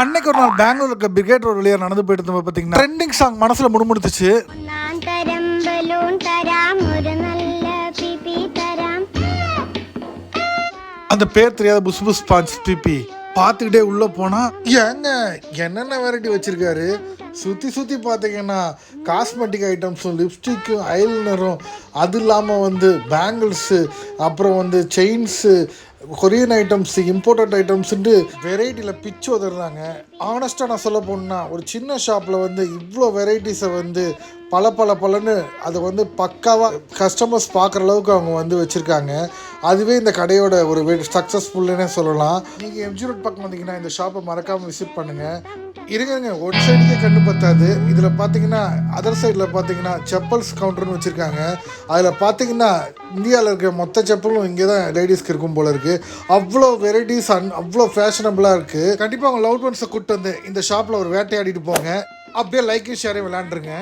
அன்னைக்கு ஒரு நாள் பெங்களூர்ல இருக்க பிரிகேட் ரோட் வழியா நடந்து போயிட்டு இருந்தப்ப பார்த்தீங்கன்னா ட்ரெண்டிங் சாங் மனசுல முணுமுணுத்துச்சு. அந்த பேர் தெரியாத புஸ் புஸ் பாஞ்ச் பிபி பார்த்துக்கிட்டே உள்ளே போனால் ஏங்க என்னென்ன வெரைட்டி வச்சுருக்காரு. சுற்றி பார்த்தீங்கன்னா காஸ்மெட்டிக் ஐட்டம்ஸும் லிப்ஸ்டிக்கும் ஐலைனரும், அது இல்லாமல் வந்து பேங்கிள்ஸு, அப்புறம் வந்து செயின்ஸு, கொரியன் ஐட்டம்ஸு, இம்போர்ட்டட் ஐட்டம்ஸுன்ட்டு வெரைட்டியில் பிச்சு உதறாங்க. ஆனஸ்ட்டாக நான் சொல்ல போனேன்னா ஒரு சின்ன ஷாப்பில் வந்து இவ்வளோ வெரைட்டிஸை வந்து பலன்னு அதை வந்து பக்காவாக கஸ்டமர்ஸ் பார்க்குற அளவுக்கு அவங்க வந்து வச்சுருக்காங்க. அதுவே இந்த கடையோட ஒரு சக்ஸஸ்ஃபுல்லுன்னே சொல்லலாம். நீங்கள் எம்ஜி ரோட் பக்கம் வந்தீங்கன்னா இந்த ஷாப்பை மறக்காமல் விசிட் பண்ணுங்கள். இருங்க ஒரு சைடுக்கே கண்ணு பத்தாது. இதில் பார்த்தீங்கன்னா அதர் சைடில் பார்த்தீங்கன்னா செப்பல்ஸ் கவுண்டர்னு வச்சுருக்காங்க. அதில் பார்த்தீங்கன்னா இந்தியாவில் இருக்கிற மொத்த செப்பலும் இங்கே தான் லேடிஸ்க்கு இருக்கும் போல இருக்குது. அவ்வளோ வெரைட்டிஸ் அவ்வளோ ஃபேஷனபுளாக இருக்குது. கண்டிப்பாக அவங்க லவ் ஒன்ஸை கூப்பிட்டு வந்து இந்த ஷாப்பில் ஒரு வேட்டையாடிட்டு போங்க. அப்படியே லைக்கும் ஷேரையும் விளையாண்டுருங்க.